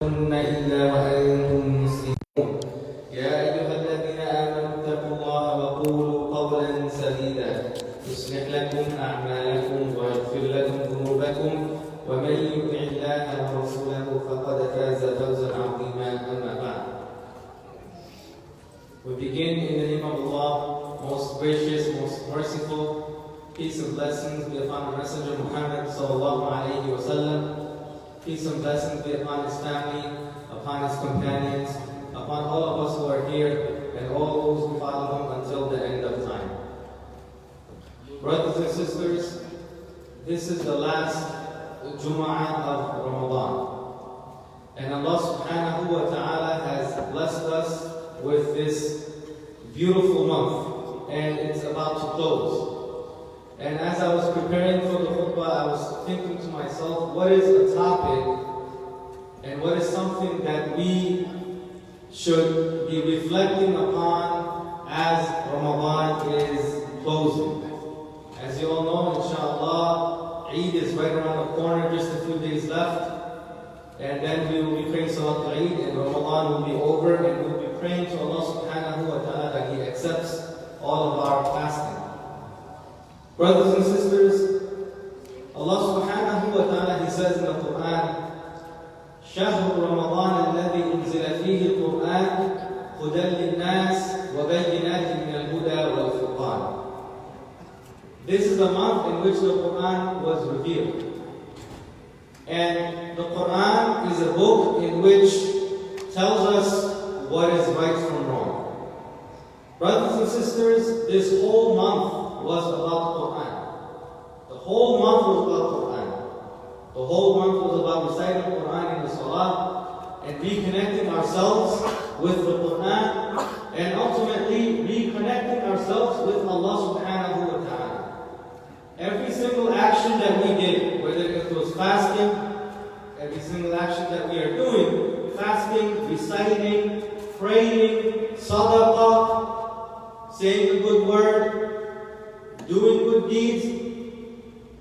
إلا وأنتم مسلمون يا أيها الذين آمنوا اتقوا الله وقولوا قولا سديدا يصلح لكم أعمالكم ويغفر لكم ذنوبكم ومن يطع الله ورسوله فقد فاز فوزا عظيما أما بعد. We begin in the name of Allah, most gracious, most merciful. Peace and blessings be upon the Messenger Muhammad sallallahu alayhi wa sallam. Peace and blessings be upon his family, upon his companions, upon all of us who are here, and all those who follow him until the end of time. Brothers and sisters, this is the last Jum'ah of Ramadan. And Allah subhanahu wa ta'ala has blessed us with this beautiful month, and it's about to close. And as I was preparing for the khutbah, I was thinking to myself, what is a topic and what is something that we should be reflecting upon as Ramadan is closing? As you all know, inshallah, Eid is right around the corner, just a few days left. And then we will be praying Salat Eid, and Ramadan will be over, and we will be praying to Allah subhanahu wa ta'ala that He accepts all of our fasting. Brothers and sisters, Allah subhanahu wa ta'ala, He says in the Quran, شهر رمضان الذي أنزل فيه القرآن هدى للناس وبينات من الهدى والفرقان. This is the month in which the Quran was revealed. And the Quran is a book in which tells us what is right from wrong. Brothers and sisters, this whole month was about the Quran. The whole month was about the Quran. The whole month was about reciting the Quran in the Salah and reconnecting ourselves with the Quran and ultimately reconnecting ourselves with Allah subhanahu wa ta'ala. Every single action that we did, whether it was fasting, every single action that we are doing, fasting, reciting, praying, sadaqah, saying a good word, doing good deeds,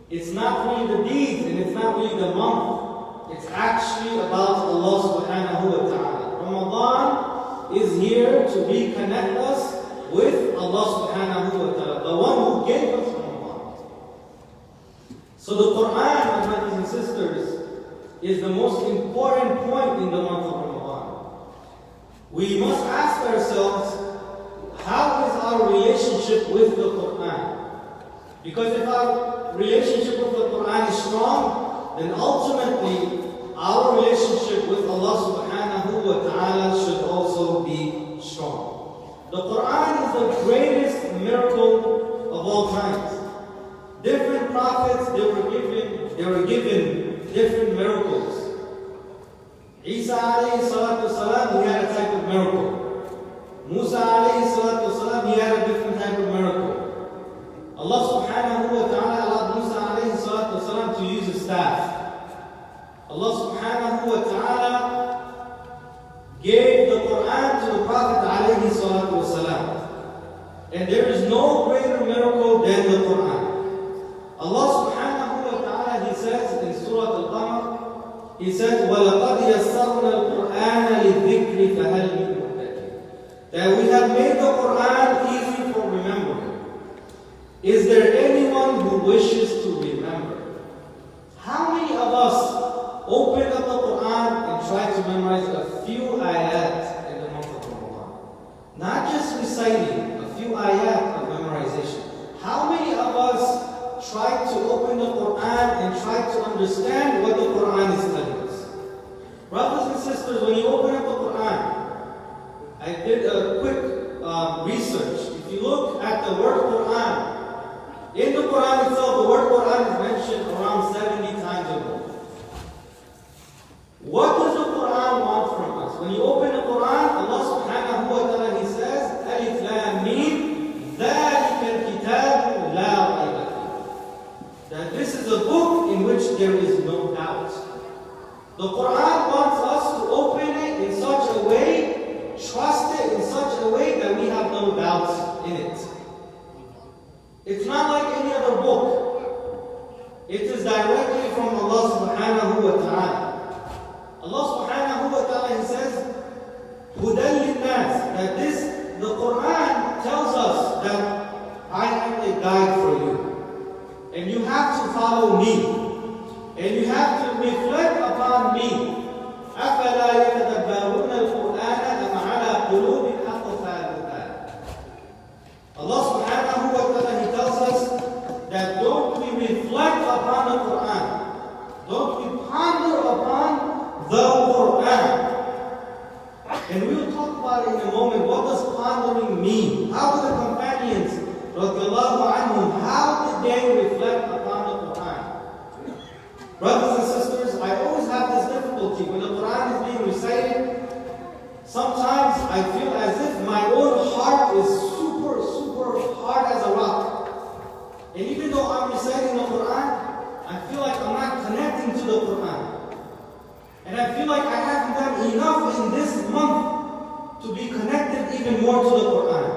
it's not really the deeds and it's not really the month. It's actually about Allah subhanahu wa ta'ala. Ramadan is here to reconnect us with Allah subhanahu wa ta'ala, the one who gave us Ramadan. So the Quran, my brothers and sisters, is the most important point in the month of Ramadan. We must ask ourselves, how is our relationship with the Quran? Because if our relationship with the Quran is strong, then ultimately our relationship with Allah subhanahu wa ta'ala should also be strong. The Quran is the greatest miracle of all times. Different prophets, they were given different miracles. Isa alayhi salatu wasalam, he had a type of miracle. Musa alayhi salatu wasalam, he had a different type of miracle. Allah subhanahu wa ta'ala allowed Musa alayhi salatu wasalam to use a staff. Allah subhanahu wa ta'ala gave the Quran to the Prophet alayhi salatu wasalam. And there is no greater miracle than the Quran. Allah subhanahu wa ta'ala, He says in Surah Al-Qamar, He says, وَلَقَدْ يَسَّرْنَا الْقُرْآنَ لِلذِّكْرِ فَهَلْ مِن مُدَّكِرٍ. That we have made the Quran easy for remembering. Is there anyone who wishes to remember? How many of us open up the Quran and try to memorize a few ayat in the month of Ramadan? Not just reciting, a few ayat of memorization. How many of us try to open the Quran and try to understand what the Quran is telling us? Brothers and sisters, when you open up the Quran, I did a quick research. If you look at the word Quran, in the Quran itself, the word Quran is mentioned around 70 times or more. What does the Quran want from us? When you open the Quran, Allah subhanahu wa ta'ala, He says, Alif Lam Mim, ذَلِكَ الْكِتَابُ لَا رَيْبَ فِيهِ. That this is a book in which there is no doubt. The Quran wants us to open it in such a way, trust it in such a way that we have no doubts in it. It's not like any other book. It is direct that the Quran tells us that I am a guide for you. And you have to follow me. And you have to reflect upon me. أَفَلَا يَتَدَبَّرُونَ الْقُرْآنَ أَمْ عَلَى قُلُوبٍ أَقْفَالُهَا. Allah subhanahu wa ta'ala, He tells us that don't we reflect upon the Quran. Don't we ponder upon the Quran. And we will talk about it in a moment. What does pondering mean? How do the companions, radiallahu anhum, how did they reflect upon the Quran? Brothers and sisters, I always have this difficulty. When the Quran is being recited, sometimes I feel as if my own heart is super, super hard as a rock. And even though I'm reciting the Quran, I feel like I'm not connecting to the Quran. And I feel like I haven't done enough in this month to be connected even more to the Quran.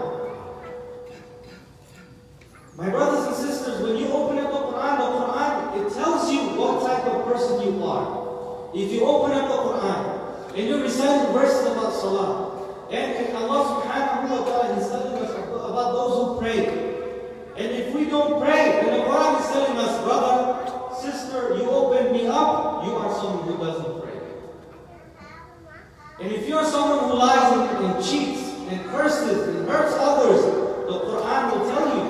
My brothers and sisters, when you open up the Quran, it tells you what type of person you are. If you open up the Quran and you recite the verses about Salah, and Allah subhanahu wa ta'ala is telling us about those who pray. And if we don't pray, then the Quran is telling us, brother, sister, you open me up, you are someone who doesn't pray. And if you're someone who lies and cheats and curses and hurts others, the Quran will tell you,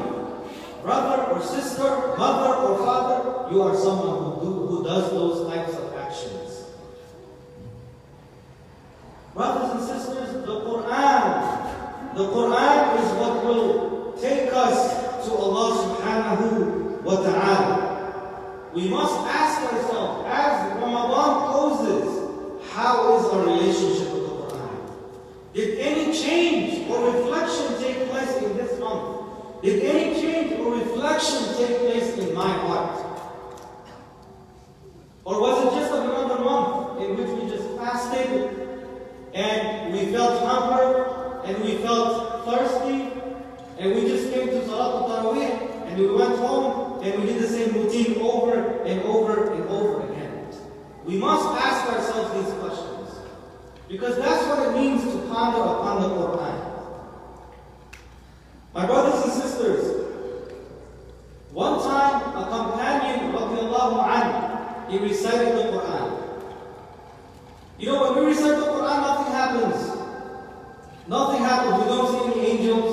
brother or sister, mother or father, you are someone who does those types of actions. Brothers and sisters, the Quran is what will take us to Allah subhanahu wa ta'ala. We must ask ourselves, as Ramadan closes, how is our relationship with the Quran? Did any change or reflection take place in this month? Did any change or reflection take place in my heart? Or was it just another month in which we just fasted and we felt hunger and we felt thirsty and we just came to Salatul Taraweeh and we went home and we did the same routine over and over and over again? We must ask ourselves these questions, because that's what it means to ponder upon the Quran. My brothers and sisters, one time a companion, radiallahu anhu, he recited the Quran. You know, when we recite the Quran, nothing happens. Nothing happens. We don't see any angels.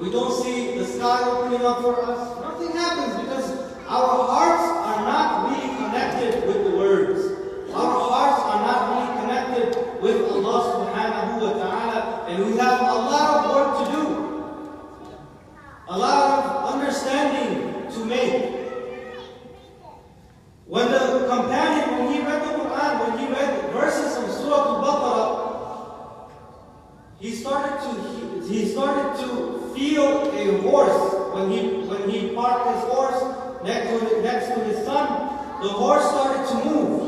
We don't see the sky opening up for us. Nothing happens because our hearts are not really connected with the words. Our hearts are not really connected with Allah subhanahu wa ta'ala. And we have a lot of work to do. A lot of understanding to make. When the companion, when he read the Quran, when he read verses from Surah Al-Baqarah, he started to feel a horse. When he parked his horse next to his son, the horse started to move.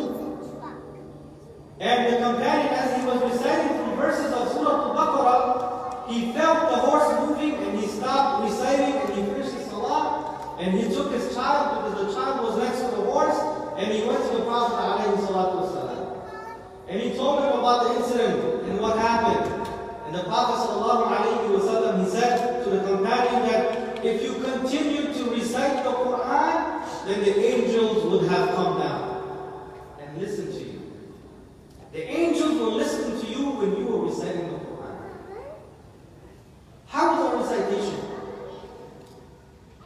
And the companion, as he was reciting from verses of Surah Al-Baqarah, he felt the horse moving and he stopped reciting and he finished his salah and he took his child, because the child was next to the horse, and he went to the Prophet ﷺ. And he told him about the incident and what happened. And the Prophet ﷺ, he said to the companion that if you continue to recite the Quran, then the angels would have come down and listened to you. The angels will listen to you when you are reciting the Quran. How is our recitation?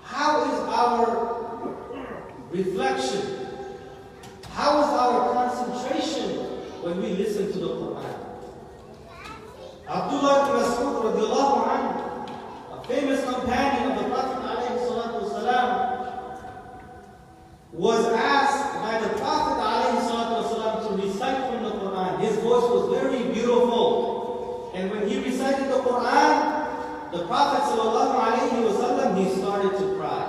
How is our reflection? How is our concentration when we listen to the Quran? Abdullah ibn Mas'ud radiallahu anhu, a famous companion of the Prophet ﷺ, was asked by the Prophet ﷺ to recite from the Quran. His voice was very beautiful. And when he recited the Quran, the Prophet ﷺ, he started to cry.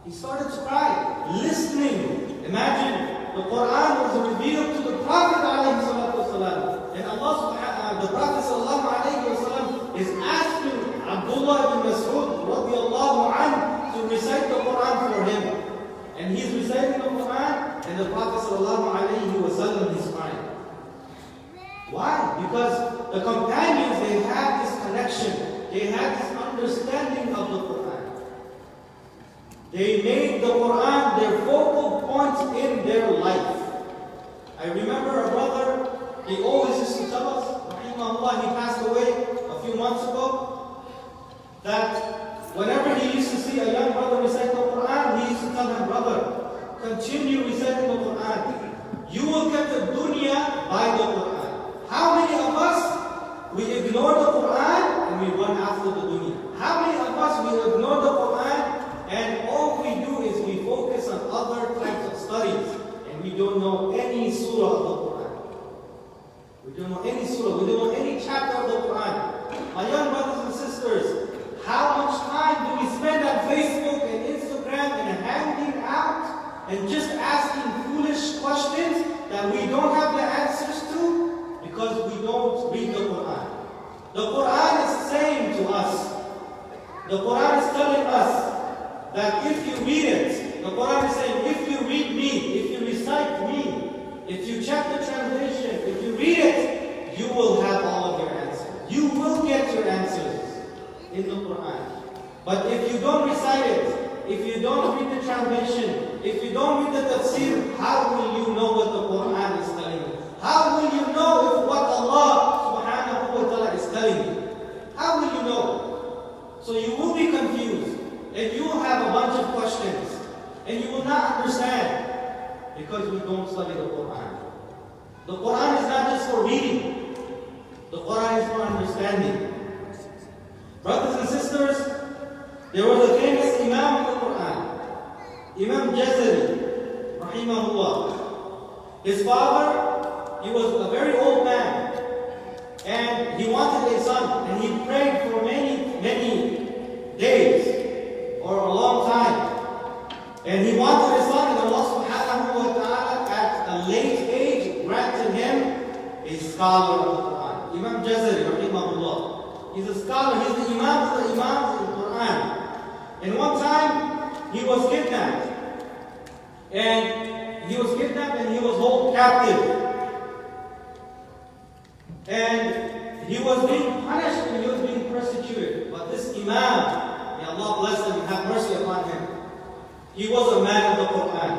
He started to cry, listening. Imagine, the Quran was revealed to the Prophet ﷺ. And the Prophet ﷺ is asking Abdullah ibn Mas'ud radiallahu anhu to recite the Quran for him. And he's reciting the Quran, and the Prophet ﷺ is crying. Why? Because the companions, they had this connection. They had this understanding of the Quran. They made the Quran their focal point in their life. I remember a brother, he always used to tell us, rahimahullah, he passed away a few months ago, that whenever he used to see a young brother recite the Quran, he used to tell him, brother, continue reciting the Quran. You will get the dunya by the Quran. How many of us, we ignore the Quran and we run after the dunya? How many of us, we ignore the Quran and all we do is we focus on other types of studies and we don't know any surah of the Quran? We don't know any surah, we don't know any chapter of the Quran. My young brothers and sisters, how much time do we spend on Facebook and Instagram and handing out and just asking foolish questions that we don't have the answers to? Because we don't read the Quran. The Quran is saying to us, the Quran is telling us that if you read it, the Quran is saying, if you read me, if you recite me, if you check the translation, if you read it, you will have all of your answers. You will get your answers in the Quran. But if you don't recite it, if you don't read the translation, if you don't read the tafsir, how will you know what the Quran is telling you? How will you know if what Allah subhanahu wa ta'ala is telling you? How will you know? So you will be confused, and you will have a bunch of questions, and you will not understand because we don't study the Quran. The Quran is not just for reading. The Quran is for understanding. Brothers and sisters, there was a famous Imam of the Quran, Imam Jazari, rahimahullah. His father, he was a very old man, and he wanted a son, and he prayed for many days, or a long time. And he wanted a son, and Allah subhanahu wa ta'ala at a late age granted him a scholar of the Quran. Imam Jazari, rahimahullah. He's a scholar, he's the Imam of the Imams in the Quran. And one time, he was kidnapped. And he was held captive. And he was being punished and he was being persecuted. But this Imam, may Allah bless him and have mercy upon him, he was a man of the Quran.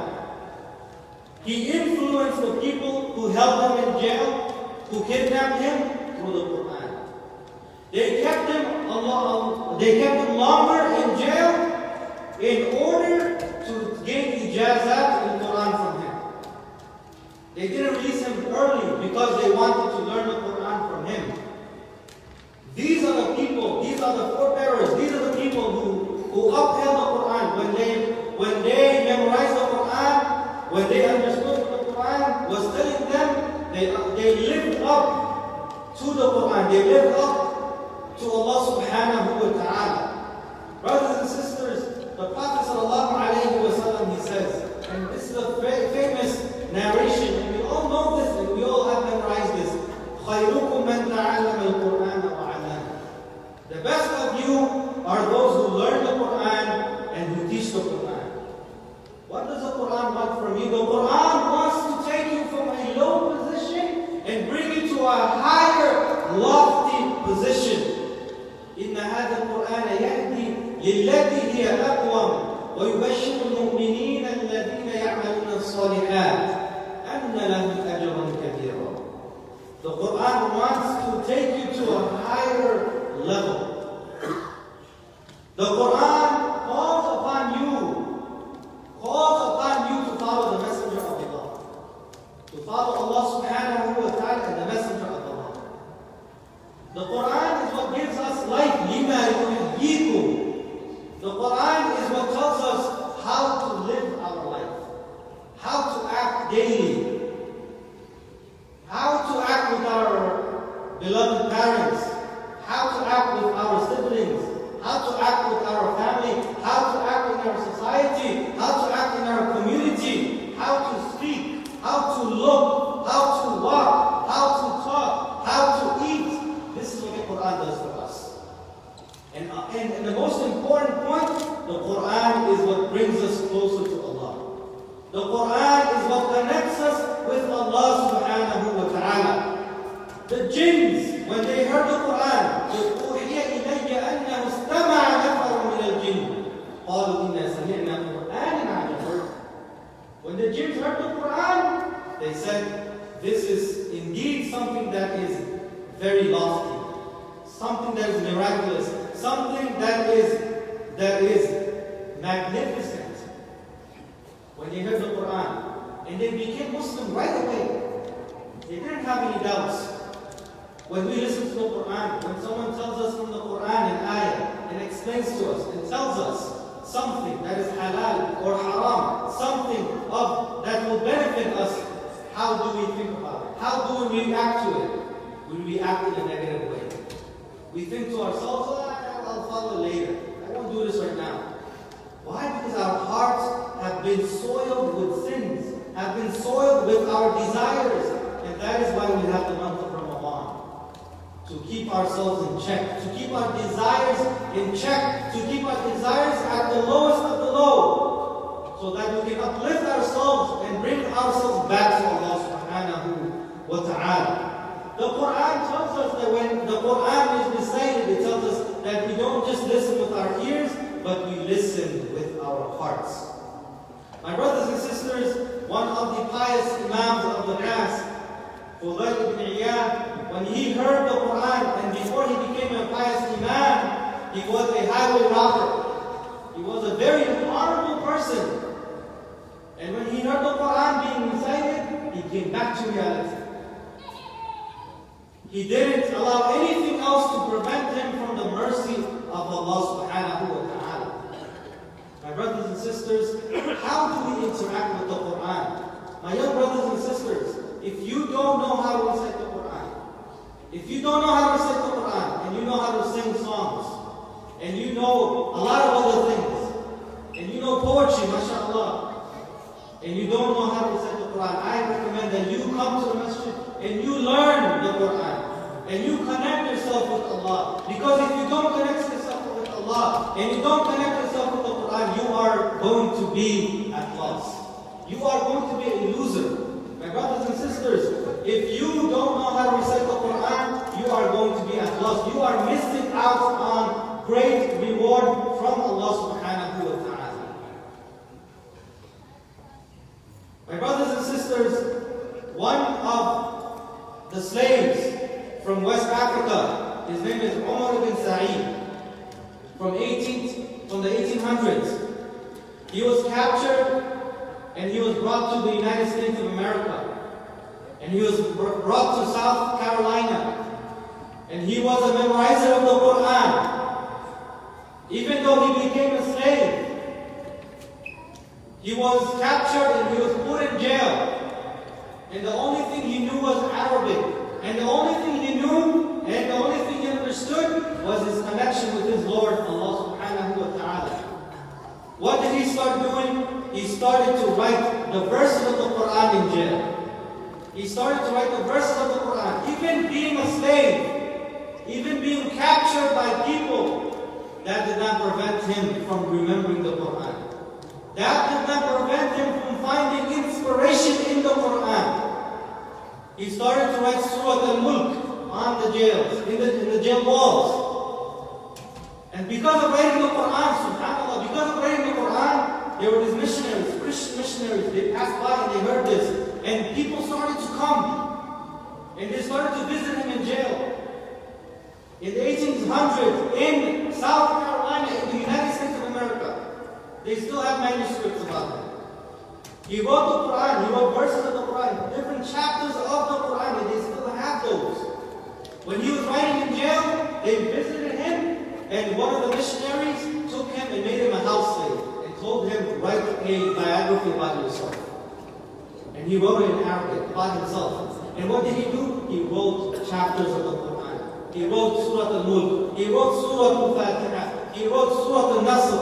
He influenced the people who held him in jail, who kidnapped him, through the Quran. They kept him longer in jail in order to gain ijazat in Quran from him. They didn't release him early because they wanted to learn the Quran from him. These are the people, these are the forebearers, these are the people who upheld the Quran. When they memorized the Quran, when they understood what the Quran was telling them, they lived up to the Quran. They lived up to Allah subhanahu wa ta'ala. Brothers and sisters, the Prophet sallallahu alayhi wa sallam, he says, and this is a famous narration, and we all know this, and we all have memorized this. خَيْرُكُمْ مَنْ تَعَلَّمَ الْقُرْآنَ وَعَلَّمَهُ. The best of you are those who learn the Quran and who teach the Quran. What does the Quran want from you? The Quran wants to take you from a low position and bring you to a higher, lofty position. إِنَّ هَذَا الْقُرْآنَ يَهْدِي لِلَّتِي هِيَ أَقْوَمُ وَيُبَشِّرُ الْمُؤْمِنِينَ الَّذِينَ يَعْمَلُونَ الصَّالِحَاتِ أَنَّ لَهُمْ أَجْرًا كَبِيرًا. The Quran wants to take you to a higher level. The Quran calls upon you to follow the messenger of Allah, to follow Allah subhanahu wa ta'ala and the messenger of Allah. The Quran is what gives us life. لِمَا يُحْيِيكُمْ. The Quran is what tells us how to live our life, how to act daily, how to act with our beloved parents, how to act with our siblings, how to act with our family, how to act in our society, how to act in our community, how to speak, how to look, how to walk, how to talk, how to eat. This is what the Quran does for us. And the most important point, the Quran is what brings us closer to Allah. The Quran is what connects us with Allah subhanahu wa ta'ala. The jinns, when they heard the Quran, أُوحِيَ إِلَيَّ أَنَّهُ اسْتَمَعَ نَفَرٌ مِنَ الْجِنِّ قَالُوا إِنَّا سَمِعْنَا قُرْآنًا عَجَبًا. When the jinns heard the Quran, they said, this is indeed something that is very lofty, something that is miraculous, something that is magnificent. When they heard the Quran, and they became Muslim right away. They didn't have any doubts. When we listen to the Quran, when someone tells us from the Quran an ayah and explains to us and tells us something that is halal or haram, something that will benefit us, how do we think about it? How do we react to it? We react in a negative way. We think to ourselves, I'll follow later. I won't do this right now. Why? Because our hearts have been soiled with sins, have been soiled with our desires. And that is why we have the month of Ramadan. To keep ourselves in check, to keep our desires in check, to keep our desires at the lowest of the low, so that we can uplift ourselves and bring ourselves back to Allah subhanahu wa ta'ala. The Quran tells us that when the Quran is recited, it tells us that we don't just listen with our ears, but we listen with our hearts. My brothers and sisters, one of the pious imams of the past, ibn Iyad, when he heard the Quran, and before he became a pious imam, he was a highway robber. He was a very honorable person. And when he heard the Quran being recited, he came back to reality. He didn't allow anything else to prevent him from the mercy of Allah subhanahu wa ta'ala. My brothers and sisters, how do we interact with the Quran? My young brothers and sisters, if you don't know how to recite the Quran, if you don't know how to recite the Quran, and you know how to sing songs, and you know a lot of other things, and you know poetry, mashallah, and you don't know how to recite the Quran, I recommend that you come to the masjid and you learn the Quran, and you connect yourself with Allah. Because if you don't connect yourself with Allah, and you don't connect yourself with the Quran, you are going to be at loss. You are going to be a loser. My brothers and sisters, if you don't know how to recite the Quran, you are going to be at loss. You are missing out on great reward from Allah subhanahu wa ta'ala. My brothers and sisters, one of the slaves from West Africa, his name is Umar ibn Sa'id, from the 1800s. He was captured and he was brought to the United States of America. And he was brought to South Carolina. And he was a memorizer of the Quran. Even though he became a slave, he was captured and he was put in jail. And the only thing he knew was Arabic. And the only thing he knew and the only thing he understood was his connection with his Lord, Allah subhanahu wa ta'ala. What did he start doing? He started to write the verses of the Quran in jail. He started to write the verses of the Quran. Even being a slave, even being captured by people, that did not prevent him from remembering the Quran. That did not prevent him from finding inspiration in the Quran. He started to write Surah Al-Mulk on the jails, in the jail walls. And because of writing the Quran, subhanAllah, because of writing the Quran, there were these missionaries, Christian missionaries, they passed by and they heard this. And people started to come. And they started to visit him in jail. In the 1800s, in South Carolina, in the United States of America, they still have manuscripts about him. He wrote the Quran, he wrote verses of the Quran, different chapters of the Quran, and they still have those. When he was writing in jail, they visited him, and one of the missionaries took him and made him a house slave, and told him, write a biography about yourself. And he wrote it in Arabic about himself. And what did he do? He wrote chapters of the Quran. He wrote Surah Al-Mulk. He wrote Surah Al-Fatiha. He wrote Surah Al-Nasr.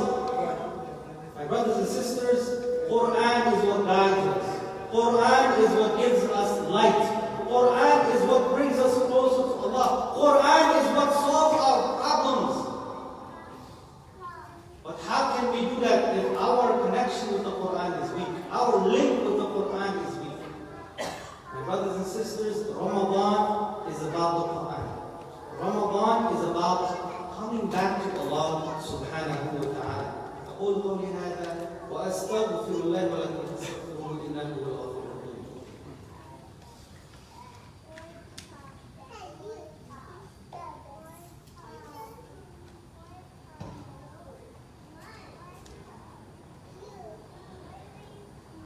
My brothers and sisters, Quran is what guides us. Quran is what gives us light. Quran is what brings us closer to Allah. Quran is what solves our problems. But how can we do that if our connection with the Quran is weak? Our link with the Quran is weak. My brothers and sisters, Ramadan is about Ramadan is about coming back to Allah subhanahu wa ta'ala. أقول قولي هذا وأستغفر الله ولكم فاستغفروه إنه هو الغفور الرحيم.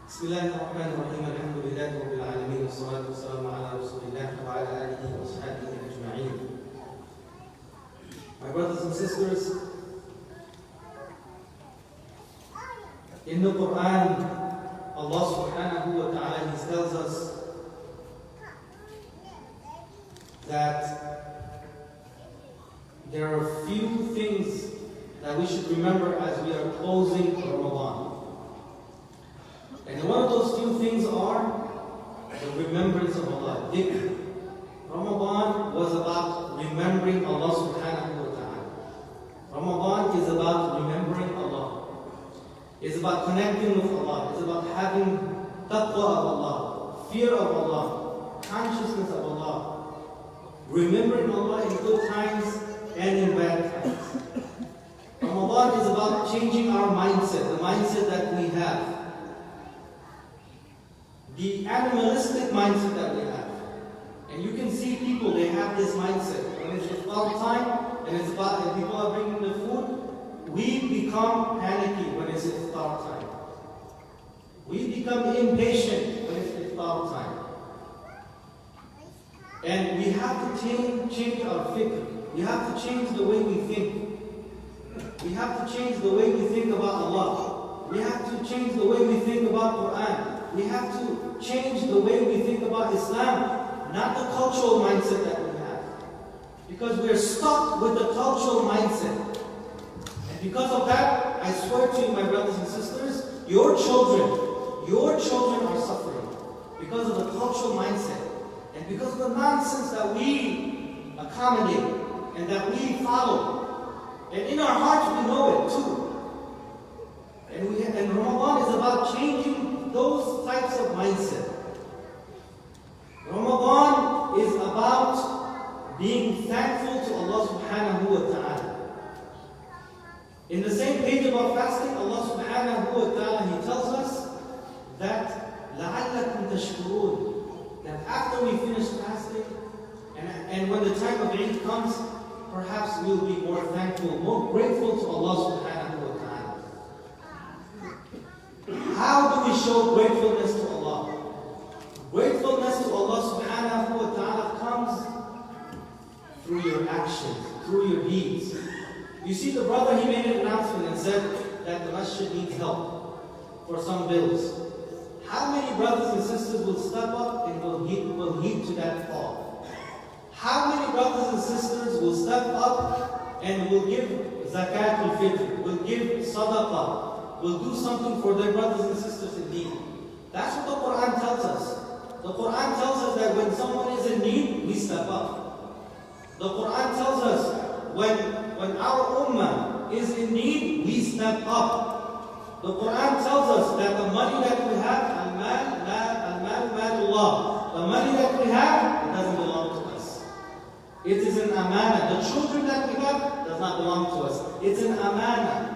بسم الله الرحمن الرحيم الحمد لله رب العالمين والصلاة والسلام على رسول الله وعلى آله وصحبه أجمعين. My brothers and sisters, in the Quran, Allah subhanahu wa ta'ala tells us that there are few things that we should remember as we are closing Ramadan. And one of those few things are the remembrance of Allah. Dhikr. Ramadan was about remembering Allah subhanahu wa ta'ala. Ramadan is about remembering Allah. It's about connecting with Allah. It's about having taqwa of Allah, fear of Allah, consciousness of Allah, remembering Allah in good times and in bad times. Ramadan is about changing our mindset, the mindset that we have. The animalistic mindset that we have. And you can see people, they have this mindset. When it's iftar time and it's about and people are bringing the food, we become panicky when it's iftar time. We become impatient when it's iftar time. And we have to change our fikr. We have to change the way we think. We have to change the way we think about Allah. We have to change the way we think about Quran. We have to change the way we think about Islam, not the cultural mindset that we have. Because we're stuck with the cultural mindset. And because of that, I swear to you, my brothers and sisters, your children are suffering because of the cultural mindset and because of the nonsense that we accommodate and that we follow. And in our hearts, we know it too. And Ramadan is about changing those types of mindset. Ramadan is about being thankful to Allah subhanahu wa ta'ala. In the same page about fasting, Allah subhanahu wa ta'ala, He tells us that لَعَلَّكُمْ تَشْكُرُونَ, that after we finish fasting and when the time of Eid comes, perhaps we'll be more thankful, more grateful to Allah subhanahu wa ta'ala. How do we show gratefulness to Allah? Gratefulness to Allah subhanahu wa ta'ala comes through your actions, through your deeds. You see, the brother, he made an announcement and said that the masjid needs help for some bills. How many brothers and sisters will step up and will heed to that call? How many brothers and sisters will step up and will give zakat al-fitr, will give sadaqah, will do something for their brothers and sisters in need? That's what the Quran tells us. The Quran tells us that when someone is in need, we step up. The Quran tells us when our ummah is in need, we step up. The Quran tells us that the money that we have, al-mal malullah, the money that we have, it doesn't belong to us. It is an amana. The children that we have does not belong to us. It's an amana.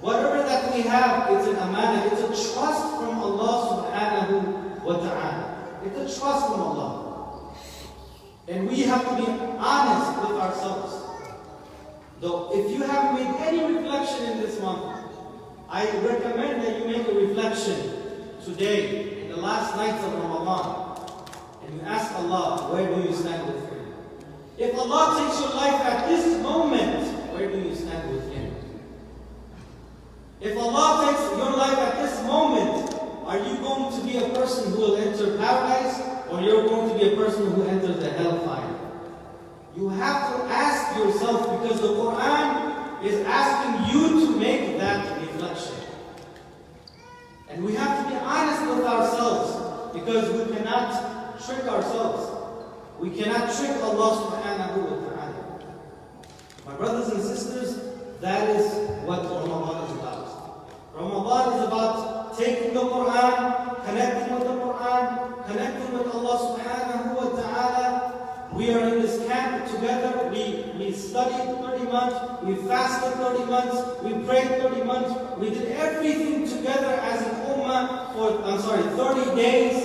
Whatever that we have, it's an amana. It's a trust from Allah subhanahu wa ta'ala. It's a trust from Allah. And we have to be honest with ourselves. Though, if you haven't made any reflection in this month, I recommend that you make a reflection today, in the last nights of Ramadan, and you ask Allah, where do you stand with Him? If Allah takes your life at this moment, where do you stand with Him? If Allah takes your life at this moment, are you going to be a person who will enter paradise, or you're going to be a person who enters the hellfire? You have to ask yourself, because the Quran is asking you to make that reflection. And we have to be honest with ourselves, because we cannot trick ourselves. We cannot trick Allah subhanahu wa ta'ala. My brothers and sisters, that is what Ramadan is about. Ramadan is about taking the Quran, connecting with the Quran, connecting with Allah subhanahu wa ta'ala. We are in this camp together, we studied 30 months, we fasted 30 months, we prayed 30 months, we did everything together as an ummah for 30 days.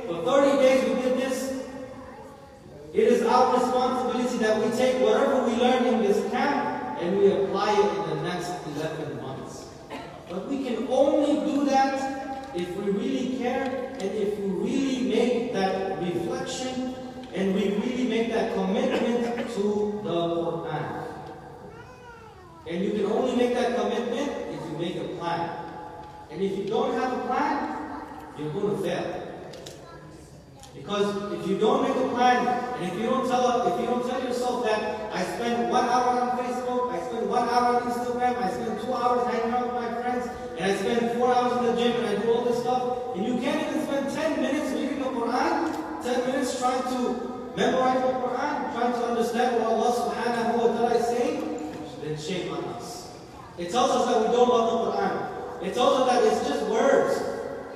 For 30 days we did this. It is our responsibility that we take whatever we learn in this camp and we apply it in the next 11 months. But we can only do that if we really care and if we really make that reflection and we really make that commitment to the Quran. And you can only make that commitment if you make a plan. And if you don't have a plan, you're going to fail. Because if you don't make a plan, and if you don't tell yourself that I spend 1 hour on Facebook, I spend 1 hour on Instagram, I spend 2 hours hanging out with my friends, and I spend 4 hours in the gym and I do all this stuff, and you can't even spend 10 minutes reading the Quran, 10 minutes trying to memorize the Quran, trying to understand what Allah subhanahu wa ta'ala is saying, then shame on us. It tells us that we don't love the Quran. It tells us that it's just words,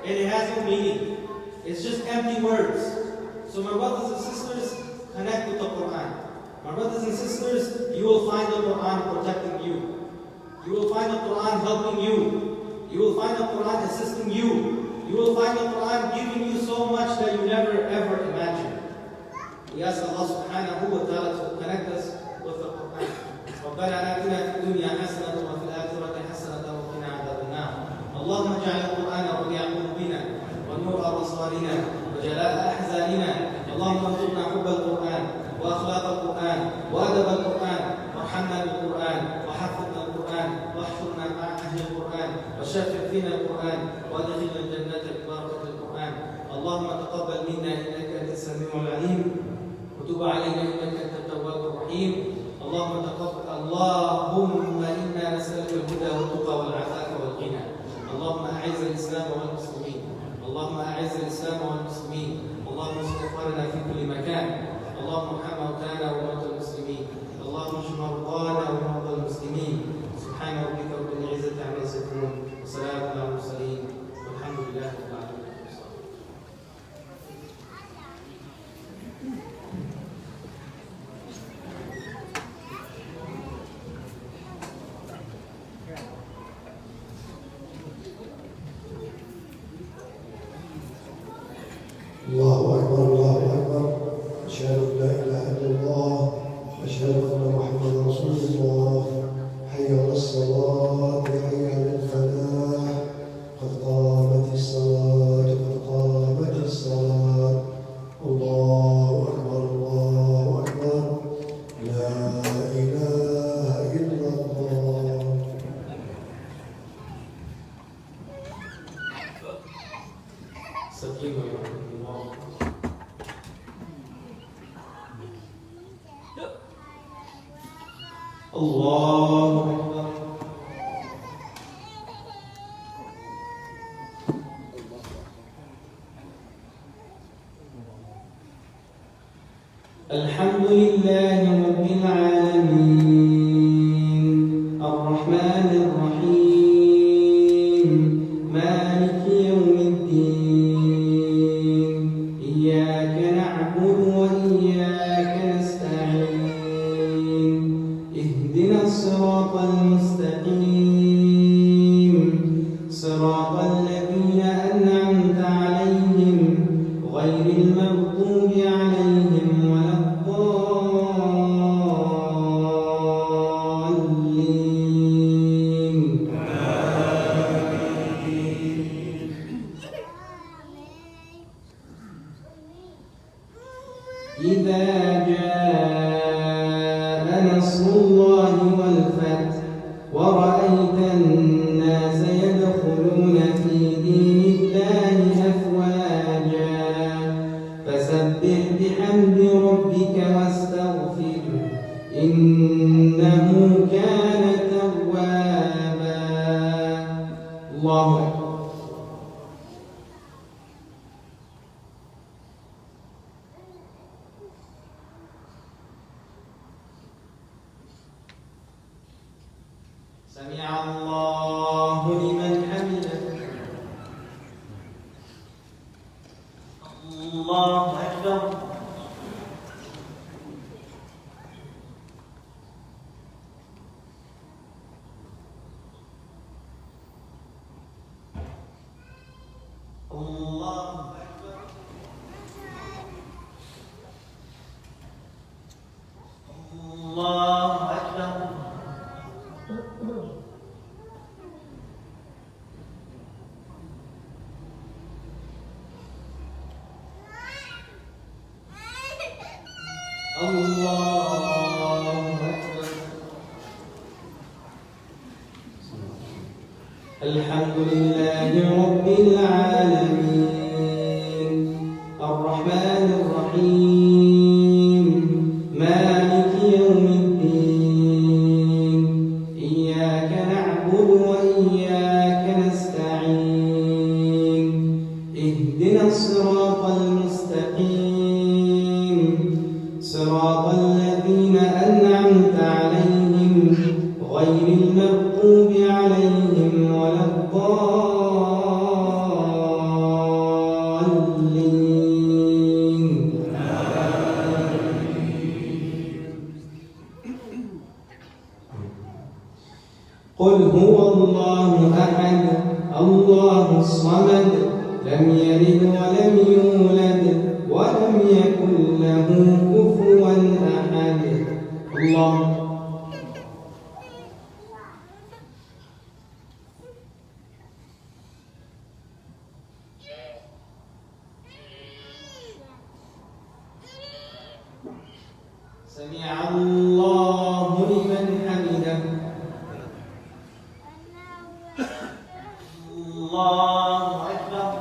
and it has no meaning. It's just empty words. So my brothers and sisters, connect with the Quran. My brothers and sisters, you will find the Quran protecting you. You will find the Quran helping you. You will find the Quran assisting you. You will find the Quran giving you so much that you never ever imagined. We ask Allah subhanahu wa ta'ala to connect us with the Quran. ربنا آتنا في الدنيا حسنة وفي الآخرة حسنة وقنا عذاب النار. اللهم اجعل القرآن ربيع قلوبنا ونور أبصارنا وجلاء أحزاننا. اللهم ارزقنا حب القرآن وأخلاق القرآن وأدب القرآن وارحمنا بالقرآن وحفظنا القرآن واحشرنا مع أهل القرآن وشفع فينا القرآن وادخلنا الجنة ببركة القرآن. اللهم تقبل منا إنك أنت السميع العليم وتب علينا إنك أنت التواب الرحيم. اللهم إنا نسألك الهدى والتقى والعفاف والغنى. اللهم أعز الإسلام والمسلمين. اللهم أعز الإسلام والمسلمين. اللهم اشف إخواننا في كل مكان. اللهم ارحم موتانا وموتى المسلمين. اللهم اشف مرضانا ومرضى المسلمين. سبحان ربك رب العزة عما يصفون وسلام على المرسلين والحمد لله رب العالمين. الله أكبر الله أكبر أشهد أن لا إله إلا الله أشهد أن محمدا رسول الله حي على الصلاة حي على الفلاح قد قامت الصلاة قد قامت الصلاة الله أكبر الله أكبر لا إله إلا الله. الله أكبر. الحمد لله رب العالمين الرحمن الرحيم مالك يوم الدين إياك نعبد وإياك نستعين اهدنا الصراط المستقيم صراط الذين أنعمت عليهم غير المغضوب عليهم ولا الضالين. إذا جاء نصر الله والفتح ورأيت الناس يدخلون في دين الله أفواجا فسبح بحمد ربك واستغفره إنه كان توابا. الله أكبر. سمع الله لمن حمده. الله أكبر. الله أكبر. الحمد لله رب العالمين الرحمن الرحيم مالك يوم الدين إياك نعبد وإياك نستعين اهدنا الصراط المستقيم صراط الذين أنعمت عليهم غير المغضوب عليهم ولا الضالين. قل هو الله أحد الله الصمد لم يلد ولم يولد ولم يكن له كفوا أحد. الله سمع الله لمن حمده. الله أكبر.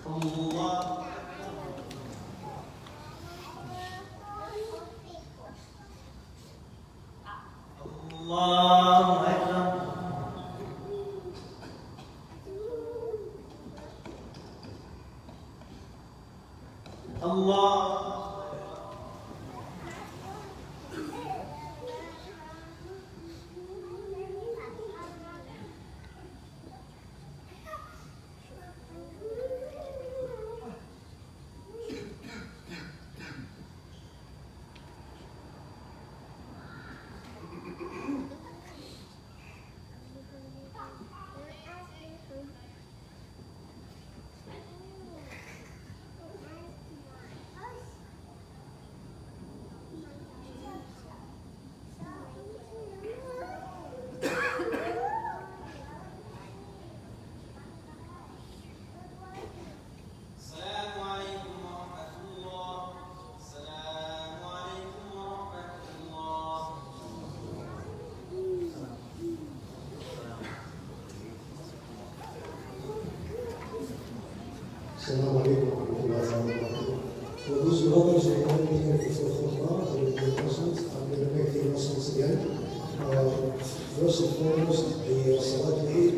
الله الله أكبر. الله السلام عليكم ورحمة الله وبركاته. For those brothers who are here for khutbah, the lessons, I'm going to make the lessons again. First and foremost, the Salat al-Eid